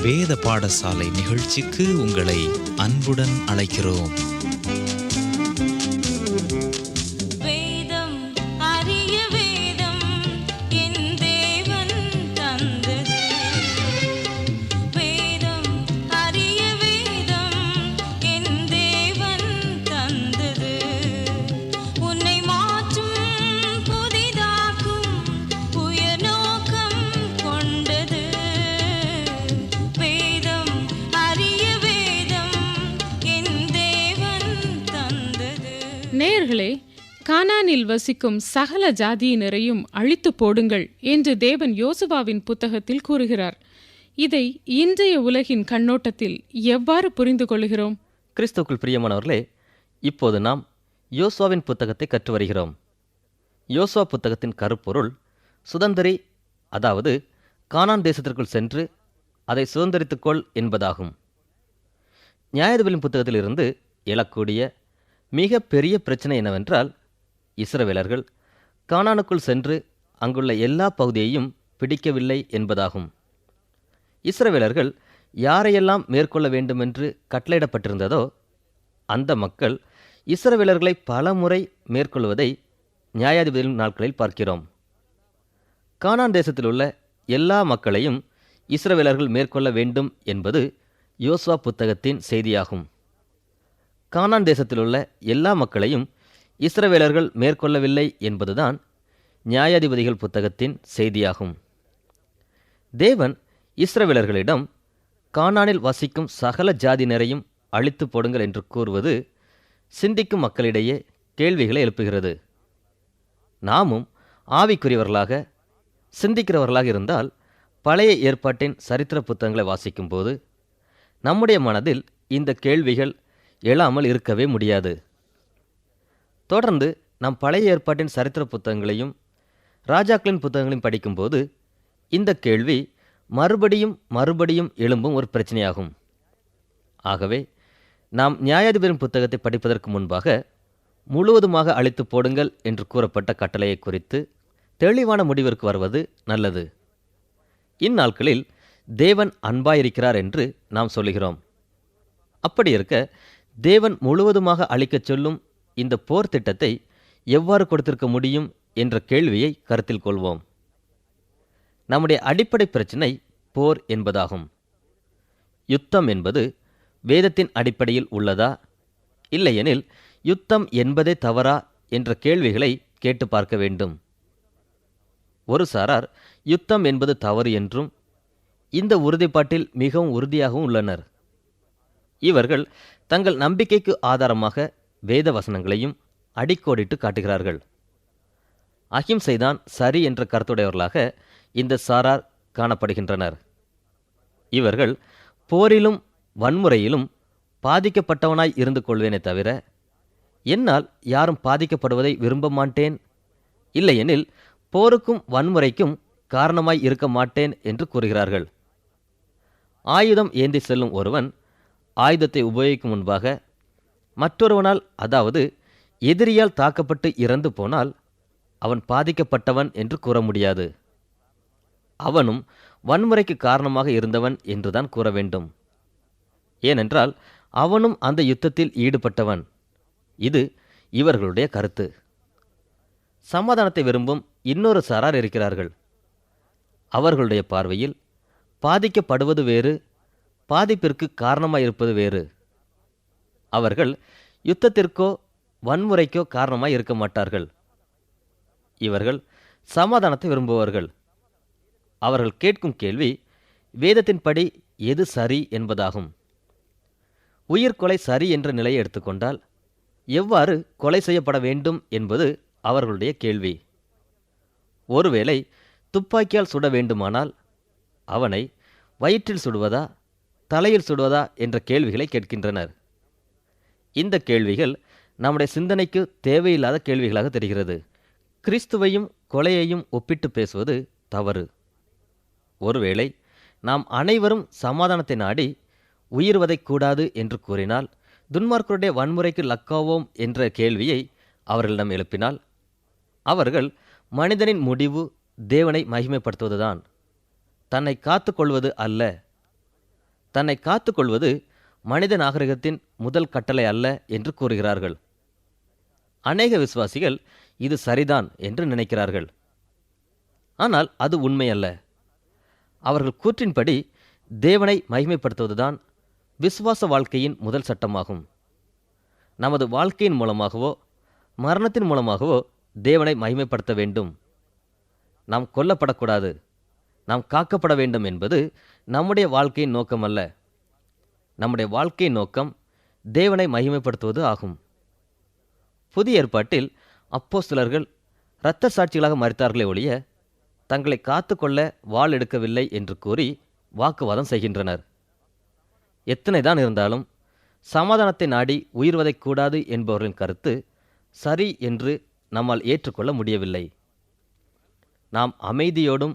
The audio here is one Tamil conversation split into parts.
வேத பாடசாலை நிகழ்ச்சிக்கு உங்களை அன்புடன் அழைக்கிறோம். வேதம் அறிய வேதம் என் தேவன் தந்தது. வேதம் அறிய வேதம் என் தேவன் தந்தது. உன்னை மாற்றும் புதிதாக்கும் உயர் நோக்கம் கொண்டது. வேதம் அறிய வேதம் என் தேவன் தந்தது. நேயர்களே, கானானில் வசிக்கும் சகல ஜாதியினரையும் அழித்து போடுங்கள் என்று தேவன் யோசுவாவின் புத்தகத்தில் கூறுகிறார். இதை இன்றைய உலகின் கண்ணோட்டத்தில் எவ்வாறு புரிந்து கொள்கிறோம்? கிறிஸ்துவுக்குள் பிரியமானவர்களே, இப்போது நாம் யோசுவாவின் புத்தகத்தை கற்று வருகிறோம். யோசுவா புத்தகத்தின் கருப்பொருள் சுதந்திரி, அதாவது கானான் தேசத்திற்குள் சென்று அதை சுதந்திரித்துக்கொள் என்பதாகும். நியாயாதிபதிகளின் புத்தகத்திலிருந்து எழக்கூடிய மிக பெரிய பிரச்சனை என்னவென்றால், இஸ்ரவேலர்கள் கானானுக்குள் சென்று அங்குள்ள எல்லா பகுதியையும் பிடிக்கவில்லை என்பதாகும். இஸ்ரவேலர்கள் யாரையெல்லாம் மேற்கொள்ள வேண்டுமென்று கட்டளையிடப்பட்டிருந்ததோ அந்த மக்கள் இஸ்ரவேலர்களை பல முறை மேற்கொள்வதை நியாயாதிபதிகளின் நாட்களில் பார்க்கிறோம். கானான் தேசத்தில் உள்ள எல்லா மக்களையும் இஸ்ரவேலர்கள் மேற்கொள்ள வேண்டும் என்பது யோசுவா புத்தகத்தின் செய்தியாகும். கானான் தேசத்தில் உள்ள எல்லா மக்களையும் இஸ்ரவேலர்கள் மேற்கொள்ளவில்லை என்பதுதான் நியாயாதிபதிகள் புத்தகத்தின் செய்தியாகும். தேவன் இஸ்ரவேலர்களிடம் கானானில் வசிக்கும் சகல ஜாதியினரையும் அழித்து போடுங்கள் என்று கூறுவது சிந்திக்கும் மக்களிடையே கேள்விகளை எழுப்புகிறது. நாமும் ஆவிக்குரியவர்களாக சிந்திக்கிறவர்களாக இருந்தால் பழைய ஏற்பாட்டின் சரித்திர புத்தகங்களை வாசிக்கும்போது நம்முடைய மனதில் இந்த கேள்விகள் எழாமல் இருக்கவே முடியாது. தொடர்ந்து நாம் பழைய ஏற்பாட்டின் சரித்திர புத்தகங்களையும் ராஜாக்களின் புத்தகங்களையும் படிக்கும்போது இந்த கேள்வி மறுபடியும் மறுபடியும் எழும்பும் ஒரு பிரச்சனையாகும். ஆகவே நாம் நியாயாதிபதியின் புத்தகத்தை படிப்பதற்கு முன்பாக முழுவதுமாக அழித்து போடுங்கள் என்று கூறப்பட்ட கட்டளையை குறித்து தெளிவான முடிவிற்கு வருவது நல்லது. இந்நாட்களில் தேவன் அன்பாயிருக்கிறார் என்று நாம் சொல்லுகிறோம். அப்படி இருக்க தேவன் முழுவதுமாக அழிக்கச் சொல்லும் இந்த போர் திட்டத்தை எவ்வாறு கொடுத்திருக்க முடியும் என்ற கேள்வியை கருத்தில் கொள்வோம். நம்முடைய அடிப்படை பிரச்சினை போர் என்பதாகும். யுத்தம் என்பது வேதத்தின் அடிப்படையில் உள்ளதா, இல்லையெனில் யுத்தம் என்பதே தவறா என்ற கேள்விகளை கேட்டு பார்க்க வேண்டும். ஒரு சாரார் யுத்தம் என்பது தவறு என்றும் இந்த உறுதிப்பாட்டில் மிகவும் உறுதியாகவும் உள்ளனர். இவர்கள் தங்கள் நம்பிக்கைக்கு ஆதாரமாக வேத வசனங்களையும் அடிக்கோடிட்டு காட்டுகிறார்கள். அஹிம்சைதான் சரி என்ற கருத்துடையவர்களாக இந்த சாரார் காணப்படுகின்றனர். இவர்கள் போரிலும் வன்முறையிலும் பாதிக்கப்பட்டவனாய் இருந்து கொள்வேனே தவிர என்னால் யாரும் பாதிக்கப்படுவதை விரும்ப மாட்டேன், இல்லையெனில் போருக்கும் வன்முறைக்கும் காரணமாய் இருக்க மாட்டேன் என்று கூறுகிறார்கள். ஆயுதம் ஏந்தி செல்லும் ஒருவன் ஆயுதத்தை உபயோகிக்கும் முன்பாக மற்றொருவனால், அதாவது எதிரியால் தாக்கப்பட்டு இறந்து போனால் அவன் பாதிக்கப்பட்டவன் என்று கூற முடியாது. அவனும் வன்முறைக்கு காரணமாக இருந்தவன் என்றுதான் கூற வேண்டும். ஏனென்றால் அவனும் அந்த யுத்தத்தில் ஈடுபட்டவன். இது இவர்களுடைய கருத்து. சமாதானத்தை விரும்பும் இன்னொரு சாரார் இருக்கிறார்கள். அவர்களுடைய பார்வையில் பாதிக்கப்படுவது வேறு, பாதிப்பிற்கு காரணமாயிருப்பது வேறு. அவர்கள் யுத்தத்திற்கோ வன்முறைக்கோ காரணமாய் இருக்க மாட்டார்கள். இவர்கள் சமாதானத்தை விரும்புவார்கள். அவர்கள் கேட்கும் கேள்வி வேதத்தின்படி எது சரி என்பதாகும். உயிர்கொலை சரி என்ற நிலையை எடுத்துக்கொண்டால் எவ்வாறு கொலை செய்யப்பட வேண்டும் என்பது அவர்களுடைய கேள்வி. ஒருவேளை துப்பாக்கியால் சுட வேண்டுமானால் அவனை வயிற்றில் சுடுவதா, தலையில் சுடுவதா என்ற கேள்விகளை கேட்கின்றனர். இந்த கேள்விகள் நம்முடைய சிந்தனைக்கு தேவையில்லாத கேள்விகளாக தெரிகிறது. கிறிஸ்துவையும் கொலையையும் ஒப்பிட்டு பேசுவது தவறு. ஒருவேளை நாம் அனைவரும் சமாதானத்தை நாடி உயிர்வதைக்கூடாது என்று கூறினால், துன்மார்க்கருடைய வன்முறைக்கு லக்காவோம் என்ற கேள்வியை அவர்களிடம் எழுப்பினால், அவர்கள் மனிதனின் முடிவு தேவனை மகிமைப்படுத்துவதுதான், தன்னை காத்து கொள்வது அல்ல. தன்னை காத்துக்கொள்வது மனித நாகரிகத்தின் முதல் கட்டளை அல்ல என்று கூறுகிறார்கள். அநேக விசுவாசிகள் இது சரிதான் என்று நினைக்கிறார்கள். ஆனால் அது உண்மையல்ல. அவர்கள் கூற்றின்படி தேவனை மகிமைப்படுத்துவதுதான் விசுவாச வாழ்க்கையின் முதல் சட்டமாகும். நமது வாழ்க்கையின் மூலமாகவோ மரணத்தின் மூலமாகவோ தேவனை மகிமைப்படுத்த வேண்டும். நாம் கொல்லப்படக்கூடாது, நாம் காக்கப்பட வேண்டும் என்பது நம்முடைய வாழ்க்கையின் நோக்கம் அல்ல. நம்முடைய வாழ்க்கையின் நோக்கம் தேவனை மகிமைப்படுத்துவது ஆகும். புதிய ஏற்பாட்டில் அப்போஸ்தலர்கள் இரத்த சாட்சிகளாக மரித்தார்களே ஒழிய தங்களை காத்துக்கொள்ள வாள் எடுக்கவில்லை என்று கூறி வாக்குவாதம் செய்கின்றனர். எத்தனைதான் இருந்தாலும் சமாதானத்தை நாடி உயிர்வதைக்கூடாது என்பவர்களின் கருத்து சரி என்று நம்மால் ஏற்றுக்கொள்ள முடியவில்லை. நாம் அமைதியோடும்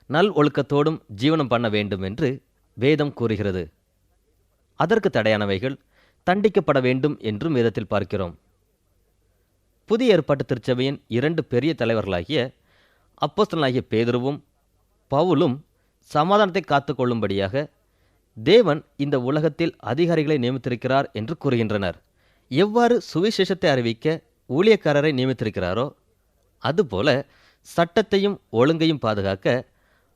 நல் ஒழுக்கத்தோடும் ஜீவனம் பண்ண வேண்டும் என்று வேதம் கூறுகிறது. அதற்கு தடையானவைகள் தண்டிக்கப்பட வேண்டும் என்றும் வேதத்தில் பார்க்கிறோம். புதிய ஏற்பாட்டு திருச்சபையின் 2 பெரிய தலைவர்களாகிய அப்போஸ்தலனாகிய பேதுருவும் பவுலும் சமாதானத்தை காத்துக்கொள்ளும்படியாக தேவன் இந்த உலகத்தில் அதிகாரிகளை நியமித்திருக்கிறார் என்று கூறுகின்றனர். எவ்வாறு சுவிசேஷத்தை அறிவிக்க ஊழியக்காரரை நியமித்திருக்கிறாரோ அதுபோல சட்டத்தையும் ஒழுங்கையும் பாதுகாக்க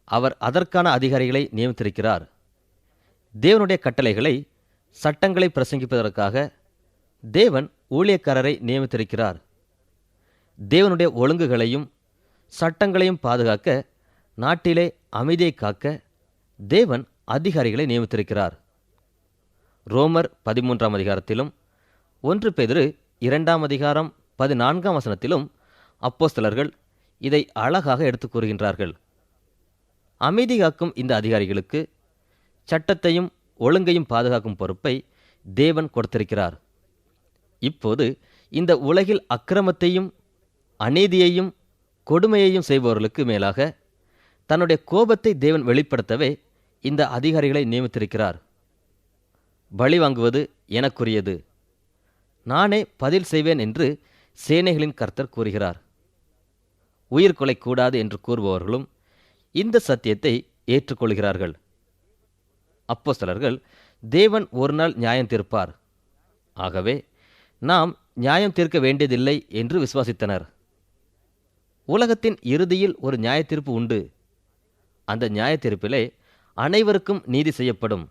அவர் அதற்கான அதிகாரிகளை நியமித்திருக்கிறார். தேவனுடைய கட்டளைகளை, சட்டங்களை பிரசங்கிப்பதற்காக தேவன் ஊழியக்காரரை நியமித்திருக்கிறார். தேவனுடைய ஒழுங்குகளையும் சட்டங்களையும் பாதுகாக்க, நாட்டிலே அமைதியை காக்க தேவன் அதிகாரிகளை நியமித்திருக்கிறார். ரோமர் 13ஆம் அதிகாரத்திலும் 1 பேதுரு 2ஆம் அதிகாரம் 14ஆம் வசனத்திலும் அப்போஸ்தலர்கள் இதை அழகாக எடுத்துக் கூறுகின்றார்கள். அமைதி காக்கும் இந்த அதிகாரிகளுக்கு சட்டத்தையும் ஒழுங்கையும் பாதுகாக்கும் பொறுப்பை தேவன் கொடுத்திருக்கிறார். இப்போது இந்த உலகில் அக்கிரமத்தையும் அநீதியையும் கொடுமையையும் செய்பவர்களுக்கு மேலாக தன்னுடைய கோபத்தை தேவன் வெளிப்படுத்தவே இந்த அதிகாரிகளை நியமித்திருக்கிறார். பழி வாங்குவது எனக்குரியது, நானே பதில் செய்வேன் என்று சேனைகளின் கர்த்தர் கூறுகிறார். உயிர் கொலை கூடாது என்று கூறுபவர்களும் இந்த சத்தியத்தை ஏற்றுக்கொள்கிறார்கள். அப்போஸ்தலர்கள் தேவன் ஒரு நாள் நியாயம் தீர்ப்பார், ஆகவே நாம் நியாயம் தீர்க்க வேண்டியதில்லை என்று விசுவாசித்தனர். உலகத்தின் இறுதியில் ஒரு நியாயத்தீர்ப்பு உண்டு. அந்த நியாயத்தீர்ப்பிலே அனைவருக்கும் நீதி செய்யப்படும்.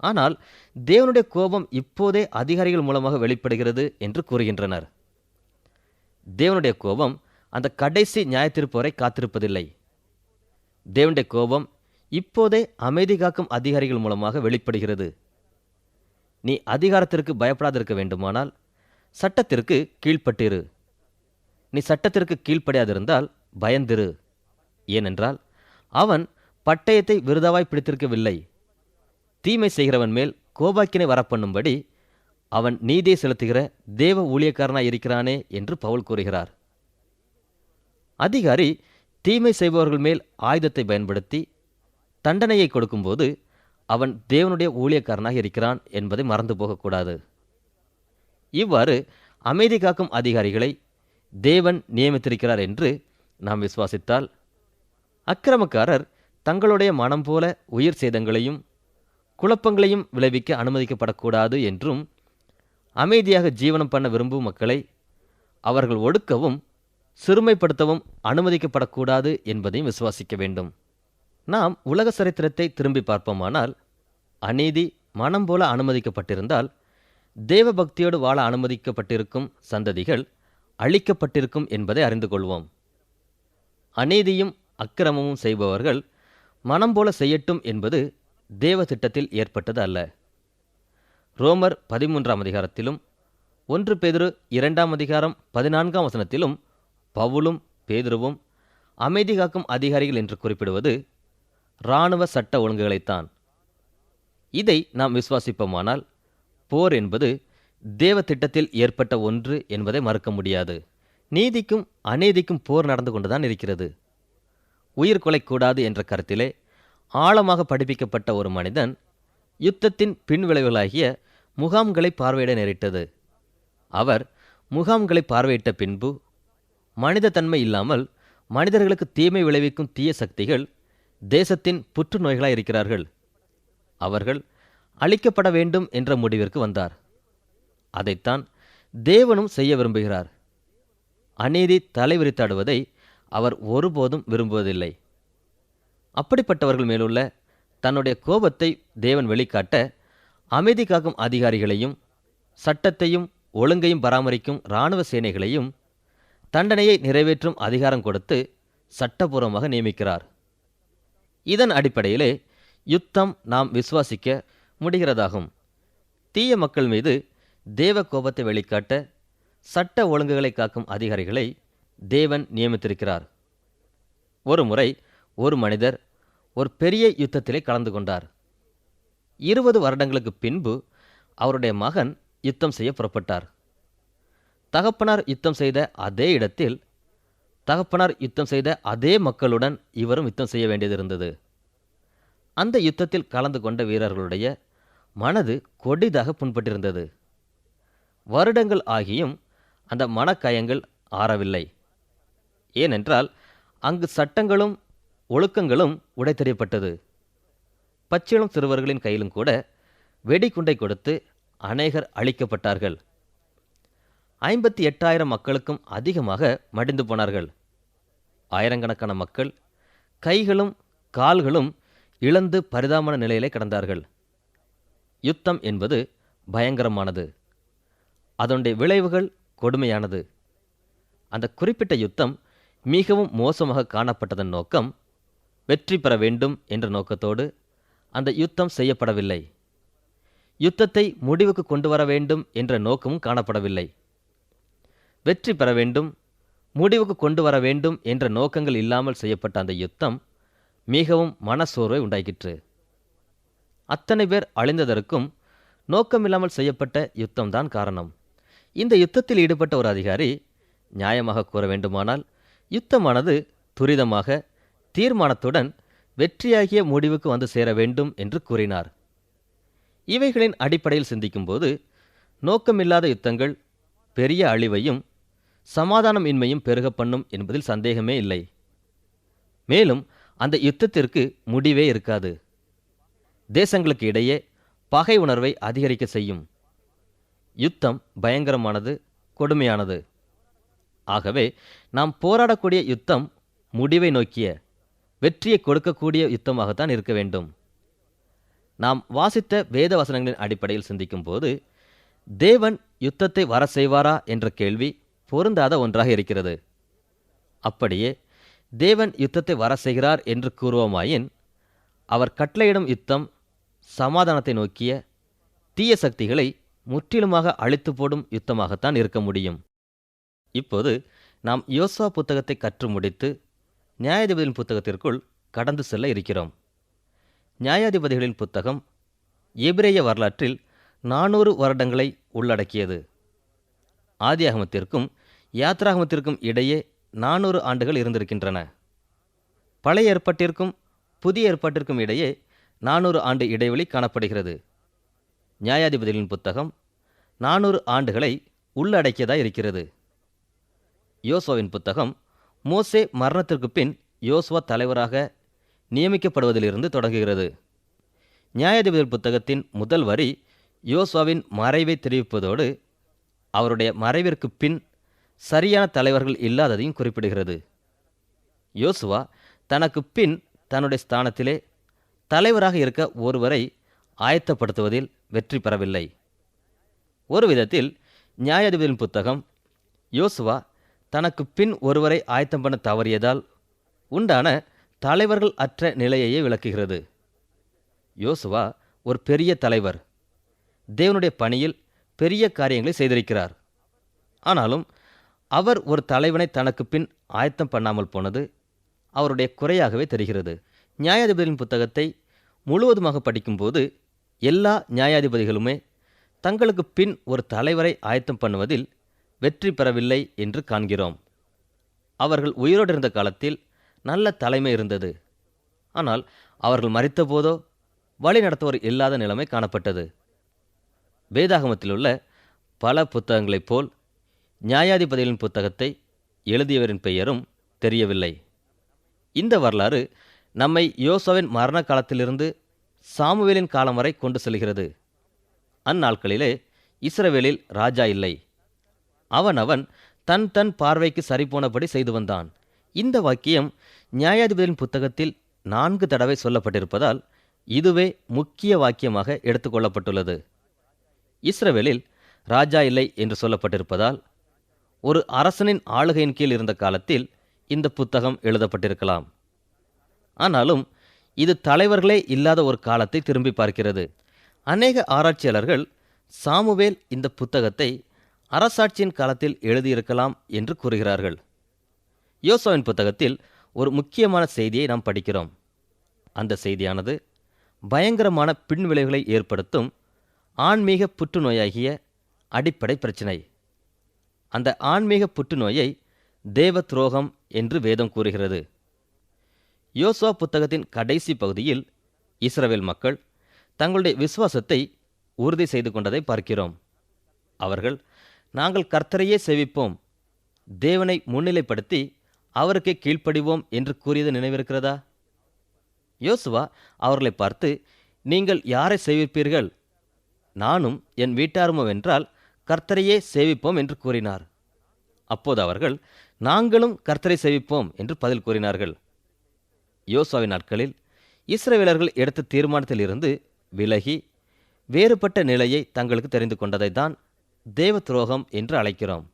ஆனால் தேவனுடைய கோபம் இப்போதே அதிகாரிகள் மூலமாக வெளிப்படுகிறது என்று கூறுகின்றனர். தேவனுடைய கோபம் அந்த கடைசி நியாயத்தீர்ப்பு வரை காத்திருப்பதில்லை. தேவனுடைய கோபம் இப்போதே அமைதி காக்கும் அதிகாரிகள் மூலமாக வெளிப்படுகிறது. நீ அதிகாரத்திற்கு பயப்படாதிருக்க வேண்டுமானால் சட்டத்திற்கு கீழ்ப்பட்டிரு. நீ சட்டத்திற்கு கீழ்ப்படியாதிருந்தால் பயந்திரு. ஏனென்றால் அவன் பட்டயத்தை விருதாவாய் பிடித்திருக்கவில்லை. தீமை செய்கிறவன் மேல் கோபாக்கினை வரப்பண்ணும்படி அவன் நீதியை செலுத்துகிற தேவ ஊழியக்காரனாய் இருக்கிறானே என்று பவுல் கூறுகிறார். அதிகாரி தீமை செய்பவர்கள் மேல் ஆயுதத்தை பயன்படுத்தி தண்டனையை கொடுக்கும்போது அவன் தேவனுடைய ஊழியக்காரனாக இருக்கிறான் என்பதை மறந்து போகக்கூடாது. இவ்வாறு அமைதி காக்கும் அதிகாரிகளை தேவன் நியமித்திருக்கிறார் என்று நாம் விசுவாசித்தால், அக்கிரமக்காரர் தங்களுடைய மனம் போல உயிர் சேதங்களையும் குழப்பங்களையும் விளைவிக்க அனுமதிக்கப்படக்கூடாது என்றும், அமைதியாக ஜீவனம் பண்ண விரும்பும் மக்களை அவர்கள் ஒடுக்கவும் சிறுமைப்படுத்தவும் அனுமதிக்கப்படக்கூடாது என்பதையும் விசுவாசிக்க வேண்டும். நாம் உலக சரித்திரத்தை திரும்பி பார்ப்போமானால், அநீதி மனம் போல அனுமதிக்கப்பட்டிருந்தால் தேவ பக்தியோடு வாழ அனுமதிக்கப்பட்டிருக்கும் சந்ததிகள் அழிக்கப்பட்டிருக்கும் என்பதை அறிந்து கொள்வோம். அநீதியும் அக்கிரமமும் செய்பவர்கள் மனம் போல செய்யட்டும் என்பது தேவ திட்டத்தில் ஏற்பட்டது அல்ல. ரோமர் 13ஆம் அதிகாரத்திலும் 1 பேதுரு 2ஆம் அதிகாரம் 14ஆம் வசனத்திலும் பவுலும் பேதுருவும் அமைதி காக்கும் அதிகாரிகள் என்று குறிப்பிடுவது இராணுவ சட்ட ஒழுங்குகளைத்தான். இதை நாம் விசுவாசிப்போமானால் போர் என்பது தேவ திட்டத்தில் ஏற்பட்ட ஒன்று என்பதை மறுக்க முடியாது. நீதிக்கும் அநீதிக்கும் போர் நடந்து கொண்டுதான் இருக்கிறது. உயிர் கொலை கூடாது என்ற கருத்திலே ஆழமாக படிப்பிக்கப்பட்ட ஒரு மனிதன் யுத்தத்தின் பின்விளைவுகளாகிய முகாம்களை பார்வையிட நேரிட்டது. அவர் முகாம்களை பார்வையிட்ட பின்பு மனித தன்மை இல்லாமல் மனிதர்களுக்கு தீமை விளைவிக்கும் தீய சக்திகள் தேசத்தின் புற்றுநோய்களாக இருக்கிறார்கள். அவர்கள் அழிக்கப்பட வேண்டும் என்ற முடிவிற்கு வந்தார். அதைத்தான் தேவனும் செய்ய விரும்புகிறார். அநீதி தலைவிரித்தாடுவதை அவர் ஒருபோதும் விரும்புவதில்லை. அப்படிப்பட்டவர்கள் மேலுள்ள தன்னுடைய கோபத்தை தேவன் வெளிக்காட்ட அமைதி காக்கும் அதிகாரிகளையும் சட்டத்தையும் ஒழுங்கையும் பராமரிக்கும் இராணுவ சேனைகளையும் தண்டனையை நிறைவேற்றும் அதிகாரம் கொடுத்து சட்டபூர்வமாக நியமிக்கிறார். இதன் அடிப்படையிலே யுத்தம் நாம் விசுவாசிக்க முடிகிறதாகும். தீய மக்கள் மீது தேவ கோபத்தை வெளிக்காட்ட சட்ட ஒழுங்குகளை காக்கும் அதிகாரிகளை தேவன் நியமித்திருக்கிறார். ஒரு முறை ஒரு மனிதர் ஒரு பெரிய யுத்தத்திலே கலந்து கொண்டார். 20 வருடங்களுக்கு பின்பு அவருடைய மகன் யுத்தம் செய்ய புறப்பட்டார். தகப்பனார் யுத்தம் செய்த அதே இடத்தில் தகப்பனார் யுத்தம் செய்த அதே மக்களுடன் இவரும் யுத்தம் செய்ய வேண்டியதிருந்தது. அந்த யுத்தத்தில் கலந்து கொண்ட வீரர்களுடைய மனது கொடிதாக புண்பட்டிருந்தது. வருடங்கள் ஆகியும் அந்த மனக்காயங்கள் ஆறவில்லை. ஏனென்றால் அங்கு சட்டங்களும் ஒழுக்கங்களும் உடைத்தெறியப்பட்டது. பச்சிளம் சிறுவர்களின் கையிலும் கூட வெடிகுண்டை கொடுத்து அநேகர் அழிக்கப்பட்டார்கள். 58,000 மக்களுக்கும் அதிகமாக மடிந்து போனார்கள். ஆயிரக்கணக்கான மக்கள் கைகளும் கால்களும் இழந்து பரிதாபமான நிலையிலே கிடந்தார்கள். யுத்தம் என்பது பயங்கரமானது. அதனுடைய விளைவுகள் கொடுமையானது. அந்த குறிப்பிட்ட யுத்தம் மிகவும் மோசமாக காணப்பட்டதன் நோக்கம் வெற்றி பெற வேண்டும் என்ற நோக்கத்தோடு அந்த யுத்தம் செய்யப்படவில்லை. யுத்தத்தை முடிவுக்கு கொண்டு வர வேண்டும் என்ற நோக்கமும் காணப்படவில்லை. வெற்றி பெற வேண்டும், முடிவுக்கு கொண்டு வர வேண்டும் என்ற நோக்கங்கள் இல்லாமல் செய்யப்பட்ட அந்த யுத்தம் மிகவும் மனசோர்வை உண்டாக்கிற்று. அத்தனை பேர் அழிந்ததற்கும் நோக்கமில்லாமல் செய்யப்பட்ட யுத்தம்தான் காரணம். இந்த யுத்தத்தில் ஈடுபட்ட ஒரு அதிகாரி நியாயமாக கூற வேண்டுமானால் யுத்தமானது துரிதமாக தீர்மானத்துடன் வெற்றியாகிய முடிவுக்கு வந்து சேர வேண்டும் என்று கூறினார். இவைகளின் அடிப்படையில் சிந்திக்கும்போது நோக்கமில்லாத யுத்தங்கள் பெரிய அழிவையும் சமாதானம் இன்மையும் பெருக பண்ணும் என்பதில் சந்தேகமே இல்லை. மேலும் அந்த யுத்தத்திற்கு முடிவே இருக்காது. தேசங்களுக்கு இடையே பகை உணர்வை அதிகரிக்க செய்யும். யுத்தம் பயங்கரமானது, கொடுமையானது. ஆகவே நாம் போராடக்கூடிய யுத்தம் முடிவை நோக்கிய வெற்றியை கொடுக்கக்கூடிய யுத்தமாகத்தான் இருக்க வேண்டும். நாம் வாசித்த வேத வசனங்களின் அடிப்படையில் சிந்திக்கும் போது தேவன் யுத்தத்தை வர செய்வாரா என்ற கேள்வி பொருந்தாத ஒன்றாக இருக்கிறது. அப்படியே தேவன் யுத்தத்தை வர செய்கிறார் என்று கூறுவோமாயின் அவர் கட்டளையிடும் யுத்தம் சமாதானத்தை நோக்கிய தீய சக்திகளை முற்றிலுமாக அழித்து போடும் யுத்தமாகத்தான் இருக்க முடியும். இப்போது நாம் யோசுவா புத்தகத்தை கற்று முடித்து நியாயாதிபதிகளின் புத்தகத்திற்குள் கடந்து செல்ல இருக்கிறோம். நியாயாதிபதிகளின் புத்தகம் எபிரேய வரலாற்றில் 400 வருடங்களை உள்ளடக்கியது. ஆதியாகமத்திற்கும் யாத்ராகமத்திற்கும் இடையே 400 ஆண்டுகள் இருந்திருக்கின்றன. பழைய ஏற்பாட்டிற்கும் புதிய ஏற்பாட்டிற்கும் இடையே 400 ஆண்டு இடைவெளி காணப்படுகிறது. நியாயாதிபதிகளின் புத்தகம் 400 ஆண்டுகளை உள்ளடக்கியதாக இருக்கிறது. யோசுவாவின் புத்தகம் மோசே மரணத்திற்கு பின் யோசுவா தலைவராக நியமிக்கப்படுவதிலிருந்து தொடங்குகிறது. நியாயாதிபதிகள் புத்தகத்தின் முதல் வரி யோசுவாவின் மறைவை தெரிவிப்பதோடு அவருடைய மறைவிற்கு பின் சரியான தலைவர்கள் இல்லாததையும் குறிப்பிடுகிறது. யோசுவா தனக்கு பின் தன்னுடைய ஸ்தானத்திலே தலைவராக இருக்க ஒருவரை ஆயத்தப்படுத்துவதில் வெற்றி பெறவில்லை. ஒரு விதத்தில் நியாயாதிபதிகளின் புத்தகம் யோசுவா தனக்கு பின் ஒருவரை ஆயத்தம் பண்ண தவறியதால் உண்டான தலைவர்கள் அற்ற நிலையையே விளக்குகிறது. யோசுவா ஒரு பெரிய தலைவர், தேவனுடைய பணியில் பெரிய காரியங்களை செய்திருக்கிறார். ஆனாலும் அவர் ஒரு தலைவனை தனக்கு பின் ஆயத்தம் பண்ணாமல் போனது அவருடைய குறையாகவே தெரிகிறது. நியாயாதிபதிகளின் புத்தகத்தை முழுவதுமாக படிக்கும்போது எல்லா நியாயாதிபதிகளுமே தங்களுக்கு பின் ஒரு தலைவரை ஆயத்தம் பண்ணுவதில் வெற்றி பெறவில்லை என்று காண்கிறோம். அவர்கள் உயிரோடு இருந்த காலத்தில் நல்ல தலைமை இருந்தது. ஆனால் அவர்கள் மரித்தபோதோ வழி நடத்துவோர் இல்லாத நிலைமை காணப்பட்டது. வேதாகமத்தில் உள்ள பல புத்தகங்களைப் போல் நியாயாதிபதிகளின் புத்தகத்தை எழுதியவரின் பெயரும் தெரியவில்லை. இந்த வரலாறு நம்மை யோசுவாவின் மரண காலத்திலிருந்து சாமுவேலின் காலம் வரை கொண்டு செல்கிறது. அந்நாட்களிலே இஸ்ரவேலில் ராஜா இல்லை. அவன் தன் தன் பார்வைக்கு சரிபோனபடி செய்து வந்தான். இந்த வாக்கியம் நியாயாதிபதியின் புத்தகத்தில் 4 தடவை சொல்லப்பட்டிருப்பதால் இதுவே முக்கிய வாக்கியமாக எடுத்துக்கொள்ளப்பட்டுள்ளது. இஸ்ரவேலில் ராஜா இல்லை என்று சொல்லப்பட்டிருப்பதால் ஒரு அரசனின் ஆளுகையின் கீழ் இருந்த காலத்தில் இந்த புத்தகம் எழுதப்பட்டிருக்கலாம். ஆனாலும் இது தலைவர்களே இல்லாத ஒரு காலத்தை திரும்பி பார்க்கிறது. அநேக ஆராய்ச்சியாளர்கள் சாமுவேல் இந்த புத்தகத்தை அரசாட்சியின் காலத்தில் எழுதியிருக்கலாம் என்று கூறுகிறார்கள். யோசுவாவின் புத்தகத்தில் ஒரு முக்கியமான செய்தியை நாம் படிக்கிறோம். அந்த செய்தியானது பயங்கரமான பின்விளைவுகளை ஏற்படுத்தும் ஆன்மீக புற்றுநோயாகிய அடிப்படை பிரச்சினை. அந்த ஆன்மீக புற்றுநோயை தேவ துரோகம் என்று வேதம் கூறுகிறது. யோசுவா புத்தகத்தின் கடைசி பகுதியில் இஸ்ரவேல் மக்கள் தங்களுடைய விசுவாசத்தை உறுதி செய்து கொண்டதை பார்க்கிறோம். அவர்கள், நாங்கள் கர்த்தரையே சேவிப்போம், தேவனை முன்னிலைப்படுத்தி அவருக்கே கீழ்ப்படிவோம் என்று கூறியது நினைவிருக்கிறதா? யோசுவா அவர்களை பார்த்து, நீங்கள் யாரை சேவிப்பீர்கள்? நானும் என் வீட்டாருமோவென்றால் கர்த்தரையே சேவிப்போம் என்று கூறினார். அப்போது அவர்கள், நாங்களும் கர்த்தரை சேவிப்போம் என்று பதில் கூறினார்கள். யோசுவாவின் நாட்களில் இஸ்ரவேலர்கள் எடுத்த தீர்மானத்திலிருந்து விலகி வேறுபட்ட நிலையை தங்களுக்கு தெரிந்து கொண்டதை தான் தேவ துரோகம் என்று அழைக்கிறோம்.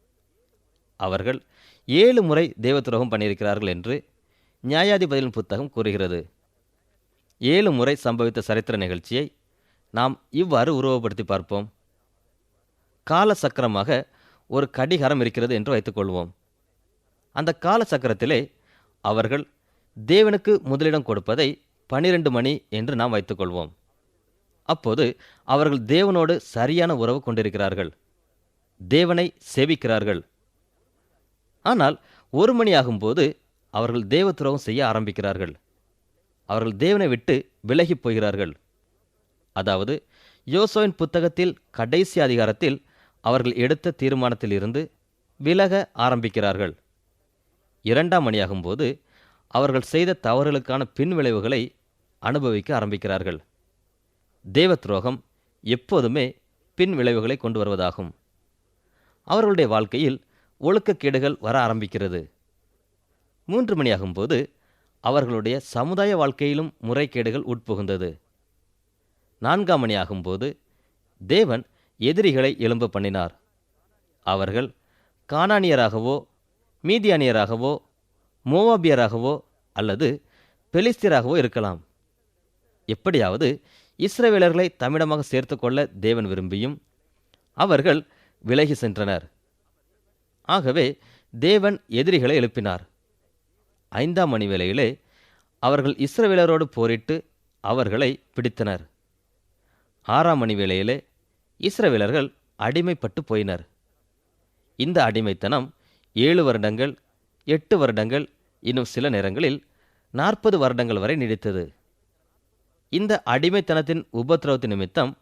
அவர்கள் 7 முறை தேவ துரோகம் பண்ணியிருக்கிறார்கள் என்று நியாயாதிபதியின் புத்தகம் கூறுகிறது. 7 முறை சம்பவித்த சரித்திர நிகழ்ச்சியை நாம் இவ்வாறு உருவப்படுத்தி பார்ப்போம். கால சக்கரமாக ஒரு கடிகாரம் இருக்கிறது என்று வைத்துக்கொள்வோம். அந்த கால சக்கரத்திலே அவர்கள் தேவனுக்கு முதலிடம் கொடுப்பதை 12 மணி என்று நாம் வைத்துக்கொள்வோம். அப்போது அவர்கள் தேவனோடு சரியான உறவு கொண்டிருக்கிறார்கள், தேவனை சேவிக்கிறார்கள். ஆனால் 1 மணி ஆகும்போது அவர்கள் தேவ துரோகம் செய்ய ஆரம்பிக்கிறார்கள். அவர்கள் தேவனை விட்டு விலகி போகிறார்கள். அதாவது யோசுவாவின் புத்தகத்தில் கடைசி அதிகாரத்தில் அவர்கள் எடுத்த தீர்மானத்தில் இருந்து விலக ஆரம்பிக்கிறார்கள். 2 மணியாகும்போது அவர்கள் செய்த தவறுகளுக்கான பின்விளைவுகளை அனுபவிக்க ஆரம்பிக்கிறார்கள். தேவ துரோகம் எப்போதுமே பின்விளைவுகளை கொண்டு வருவதாகும். அவர்களுடைய வாழ்க்கையில் ஒழுக்கக்கேடுகள் வர ஆரம்பிக்கிறது. 3 மணியாகும்போது அவர்களுடைய சமுதாய வாழ்க்கையிலும் முறைகேடுகள் உட்புகுந்தது. 4 மணியாகும்போது தேவன் எதிரிகளை எழும்ப பண்ணினார். அவர்கள் கானானியராகவோ மீதியானியராகவோ மோவாபியராகவோ அல்லது பெலிஸ்தியராகவோ இருக்கலாம். எப்படியாவது இஸ்ரவேலர்களை தம்மிடமாக சேர்த்து கொள்ள தேவன் விரும்பியும் அவர்கள் விலகி சென்றனர். ஆகவே தேவன் எதிரிகளை எழுப்பினார். 5 மணி வேளையிலே அவர்கள் இஸ்ரவேலரோடு போரிட்டு அவர்களை பிடித்தனர். 6 மணி வேளையிலே இஸ்ரவேலர்கள் அடிமைப்பட்டு போயினர். இந்த அடிமைத்தனம் 7 வருடங்கள், 8 வருடங்கள், இன்னும் சில நேரங்களில் 40 வருடங்கள் வரை நீடித்தது. இந்த அடிமைத்தனத்தின் உபத்திரவத்தின் நிமித்தம்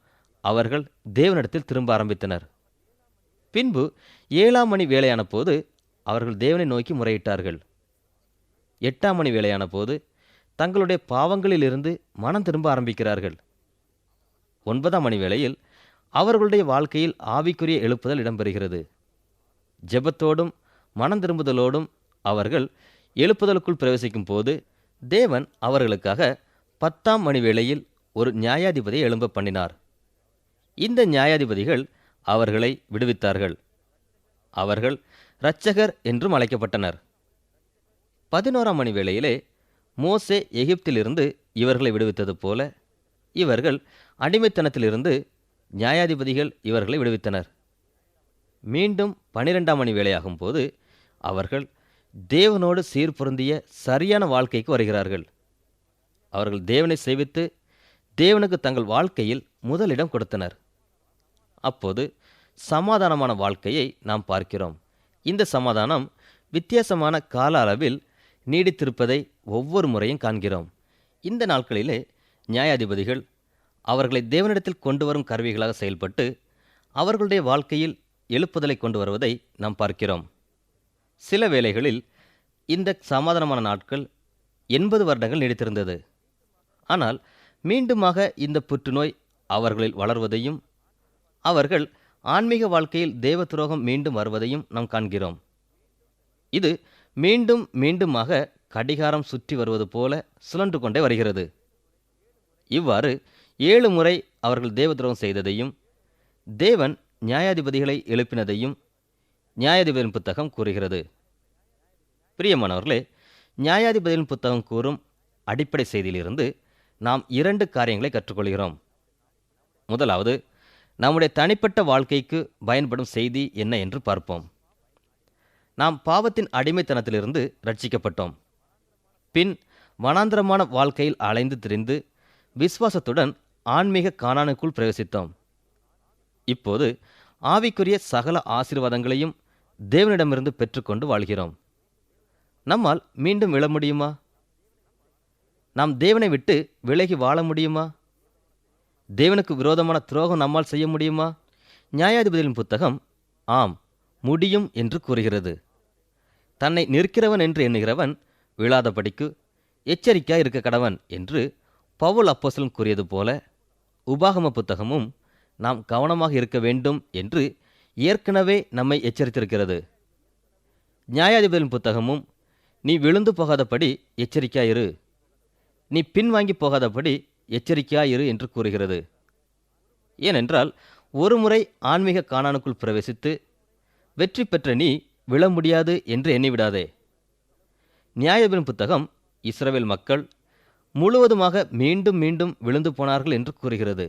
அவர்கள் தேவனிடத்தில் திரும்ப ஆரம்பித்தனர். பின்பு 7 மணி வேளையான போது அவர்கள் தேவனை நோக்கி முறையிட்டார்கள். 8 மணி வேளையான போது தங்களுடைய பாவங்களிலிருந்து மனம் திரும்ப ஆரம்பிக்கிறார்கள். 9 மணி வேளையில் அவர்களுடைய வாழ்க்கையில் ஆவிக்குரிய எழுப்புதல் இடம்பெறுகிறது. ஜெபத்தோடும் மனம் திரும்புதலோடும் அவர்கள் எழுப்புதலுக்குள் பிரவேசிக்கும் போது தேவன் அவர்களுக்காக 10 மணி வேளையில் ஒரு நியாயாதிபதியை எழும்ப பண்ணினார். இந்த நியாயாதிபதிகள் அவர்களை விடுவித்தார்கள். அவர்கள் இரட்சகர் என்றும் அழைக்கப்பட்டனர். 11 மணி வேளையிலே மோசே எகிப்திலிருந்து இவர்களை விடுவித்தது போல இவர்கள் அடிமைத்தனத்திலிருந்து நியாயாதிபதிகள் இவர்களை விடுவித்தனர். மீண்டும் 12 மணி வேளையாகும் போது அவர்கள் தேவனோடு சீர்பொருந்திய சரியான வாழ்க்கைக்கு வருகிறார்கள். அவர்கள் தேவனை சேவித்து தேவனுக்கு தங்கள் வாழ்க்கையில் முதலிடம் கொடுத்தனர். அப்போது சமாதானமான வாழ்க்கையை நாம் பார்க்கிறோம். இந்த சமாதானம் வித்தியாசமான கால அளவில் நீடித்திருப்பதை ஒவ்வொரு முறையும் காண்கிறோம். இந்த நாட்களிலே நியாயாதிபதிகள் அவர்களை தேவனிடத்தில் கொண்டு வரும் கருவிகளாக செயல்பட்டு அவர்களுடைய வாழ்க்கையில் எழுப்புதலை கொண்டு வருவதை நாம் பார்க்கிறோம். சில வேளைகளில் இந்த சமாதானமான நாட்கள் 80 வருடங்கள் நீடித்திருந்தது. ஆனால் மீண்டுமாக இந்த புற்றுநோய் அவர்களில் வளர்வதையும் அவர்கள் ஆன்மீக வாழ்க்கையில் தேவ துரோகம் மீண்டும் வருவதையும் நாம் காண்கிறோம். இது மீண்டும் மீண்டுமாக கடிகாரம் சுற்றி வருவது போல சுழன்று கொண்டே வருகிறது. இவ்வாறு 7 முறை அவர்கள் தேவ துரோகம் செய்ததையும் தேவன் நியாயாதிபதிகளை எழுப்பினதையும் நியாயாதிபதியின் புத்தகம் கூறுகிறது. பிரியமானவர்களே, நியாயாதிபதியின் புத்தகம் கூறும் அடிப்படை செய்தியிலிருந்து நாம் 2 காரியங்களை கற்றுக்கொள்கிறோம். முதலாவது, நம்முடைய தனிப்பட்ட வாழ்க்கைக்கு பயன்படும் செய்தி என்ன என்று பார்ப்போம். நாம் பாவத்தின் அடிமைத்தனத்திலிருந்து ரட்சிக்கப்பட்டோம். பின் வனாந்தரமான வாழ்க்கையில் அலைந்து திரிந்து விசுவாசத்துடன் ஆன்மீக கானானுக்குள் பிரவேசித்தோம். இப்போது ஆவிக்குரிய சகல ஆசீர்வாதங்களையும் தேவனிடமிருந்து பெற்றுக்கொண்டு வாழ்கிறோம். நம்மால் மீண்டும் விழ முடியுமா? நாம் தேவனை விட்டு விலகி வாழ முடியுமா? தேவனுக்கு விரோதமான துரோகம் நம்மால் செய்ய முடியுமா? நியாயாதிபதியின் புத்தகம் ஆம், முடியும் என்று கூறுகிறது. தன்னை நிற்கிறவன் என்று எண்ணுகிறவன் விழாதபடிக்கு எச்சரிக்கையாய் இருக்க கடவன் என்று பவுல் அப்போஸ்தலன் கூறியது போல உபாகம புத்தகமும் நாம் கவனமாக இருக்க வேண்டும் என்று ஏற்கனவே நம்மை எச்சரித்திருக்கிறது. நியாயாதிபதியின் புத்தகமும் நீ விழுந்து போகாதபடி எச்சரிக்கையாயிரு, நீ பின்வாங்கி போகாதபடி எச்சரிக்கையாயிரு என்று கூறுகிறது. ஏனென்றால் ஒரு முறை ஆன்மீக கானானுக்குள் பிரவேசித்து வெற்றி பெற்ற நீ விழ முடியாது என்று எண்ணிவிடாதே. நியாயாதிபதியின் புத்தகம் இஸ்ரவேல் மக்கள் முழுவதுமாக மீண்டும் மீண்டும் விழுந்து போனார்கள் என்று கூறுகிறது.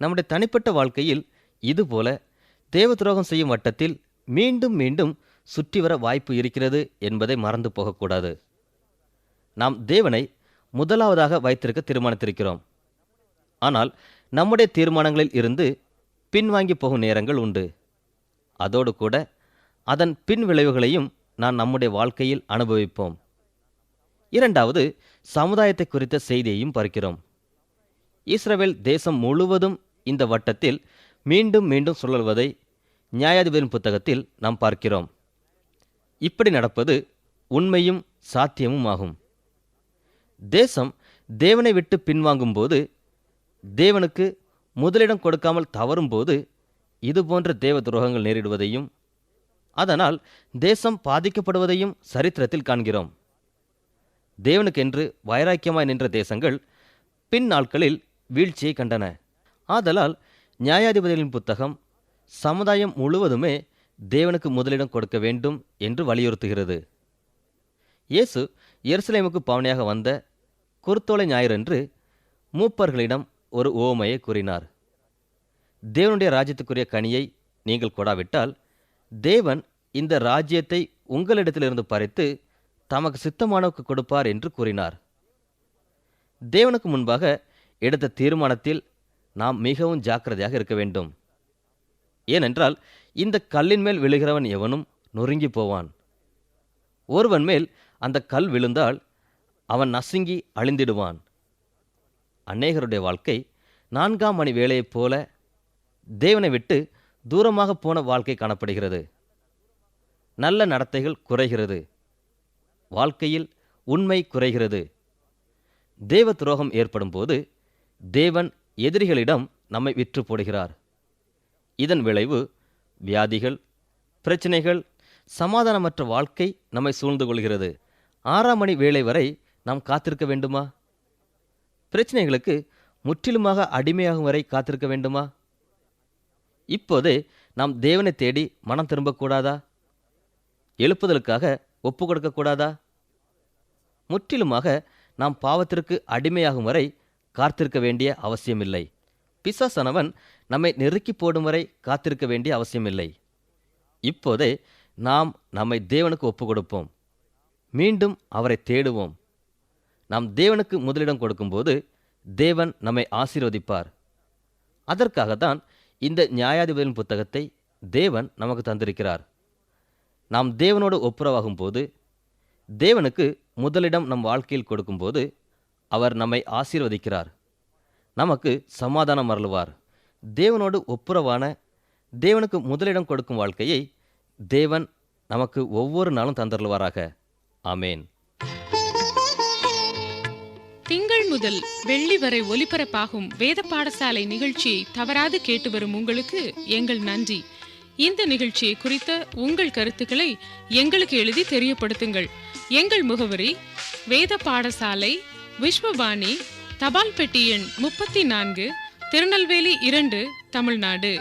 நம்முடைய தனிப்பட்ட வாழ்க்கையில் இதுபோல தேவ துரோகம் செய்யும் வட்டத்தில் மீண்டும் மீண்டும் சுற்றி வர வாய்ப்பு இருக்கிறது என்பதை மறந்து போகக்கூடாது. நாம் தேவனை முதலாவதாக வைத்திருக்க தீர்மானித்திருக்கிறோம். ஆனால் நம்முடைய தீர்மானங்களில் இருந்து பின்வாங்கி போகும் நேரங்கள் உண்டு. அதோடு கூட அதன் பின் விளைவுகளையும் நான் நம்முடைய வாழ்க்கையில் அனுபவிப்போம். இரண்டாவது, சமுதாயத்தை குறித்த செய்தியையும் பார்க்கிறோம். இஸ்ரவேல் தேசம் முழுவதும் இந்த வட்டத்தில் மீண்டும் மீண்டும் சுழல்வதை நியாயாதிபதியின் புத்தகத்தில் நாம் பார்க்கிறோம். இப்படி நடப்பது உண்மையும் சாத்தியமும் ஆகும். தேசம் தேவனை விட்டு பின்வாங்கும்போது, தேவனுக்கு முதலிடம் கொடுக்காமல் தவறும்போது இதுபோன்ற தேவ துரோகங்கள் நேரிடுவதையும் அதனால் தேசம் பாதிக்கப்படுவதையும் சரித்திரத்தில் காண்கிறோம். தேவனுக்கென்று வைராக்கியமாய் நின்ற தேசங்கள் பின் நாட்களில் வீழ்ச்சியை கண்டன. ஆதலால் நியாயாதிபதிகளின் புத்தகம் சமுதாயம் முழுவதுமே தேவனுக்கு முதலிடம் கொடுக்க வேண்டும் என்று வலியுறுத்துகிறது. இயேசு எருசலேமுக்கு பாவனையாக வந்த குருத்தோலை ஞாயிறன்று மூப்பர்களிடம் ஒரு உவமையை கூறினார். தேவனுடைய ராஜ்யத்துக்குரிய கனியை நீங்கள் கொடாவிட்டால் தேவன் இந்த ராஜ்யத்தை உங்களிடத்திலிருந்து பறித்து தமக்கு சித்தமானவுக்கு கொடுப்பார் என்று கூறினார். தேவனுக்கு முன்பாக எடுத்த தீர்மானத்தில் நாம் மிகவும் ஜாக்கிரதையாக இருக்க வேண்டும். ஏனென்றால் இந்த கல்லின் மேல் விழுகிறவன் எவனும் நொறுங்கி போவான். ஒருவன் மேல் அந்த கல் விழுந்தால் அவன் நசுங்கி அழிந்திடுவான். அநேகருடைய வாழ்க்கை 4ஆம் மணி வேளையைப் போல தேவனை விட்டு தூரமாக போன வாழ்க்கை காணப்படுகிறது. நல்ல நடத்தைகள் குறைகிறது. வாழ்க்கையில் உண்மை குறைகிறது. தேவ துரோகம் ஏற்படும் போது தேவன் எதிரிகளிடம் நம்மை விற்று போடுகிறார். இதன் விளைவு வியாதிகள், பிரச்சனைகள், சமாதானமற்ற வாழ்க்கை நம்மை சூழ்ந்து கொள்கிறது. 6ஆம் மணி வேளை வரை நாம் காத்திருக்க வேண்டுமா? பிரச்சனைகளுக்கு முற்றிலுமாக அடிமையாகும் வரை காத்திருக்க வேண்டுமா? இப்போதே நாம் தேவனை தேடி மனம் திரும்பக்கூடாதா? எழுப்புதலுக்காக ஒப்பு கொடுக்கக்கூடாதா? முற்றிலுமாக நாம் பாவத்திற்கு அடிமையாகும் வரை காத்திருக்க வேண்டிய அவசியமில்லை. பிசாசானவன் நம்மை நெருக்கி போடும் வரை காத்திருக்க வேண்டிய அவசியமில்லை. இப்போதே நாம் நம்மை தேவனுக்கு ஒப்பு கொடுப்போம். மீண்டும் அவரை தேடுவோம். நாம் தேவனுக்கு முதலிடம் கொடுக்கும்போது தேவன் நம்மை ஆசீர்வதிப்பார். அதற்காகத்தான் இந்த நியாயாதிபதியின் புத்தகத்தை தேவன் நமக்கு தந்திருக்கிறார். நாம் தேவனோடு ஒப்புரவாகும் போது, தேவனுக்கு முதலிடம் நம் வாழ்க்கையில் கொடுக்கும்போது அவர் நம்மை ஆசீர்வதிக்கிறார். நமக்கு சமாதானம் அருளுவார். தேவனோடு ஒப்புரவான, தேவனுக்கு முதலிடம் கொடுக்கும் வாழ்க்கையை தேவன் நமக்கு ஒவ்வொரு நாளும் தந்தருள்வாராக. ஆமேன். திங்கள் முதல் வெள்ளி வரை ஒலிபரப்பாகும் வேத பாடசாலை நிகழ்ச்சியை தவறாது கேட்டு வரும் உங்களுக்கு எங்கள் நன்றி. இந்த நிகழ்ச்சியை குறித்த உங்கள் கருத்துக்களை எங்களுக்கு எழுதி தெரியப்படுத்துங்கள். எங்கள் முகவரி வேத பாடசாலை, விஸ்வவாணி, தபால் பெட்டி எண் 34, திருநெல்வேலி 2, தமிழ்நாடு.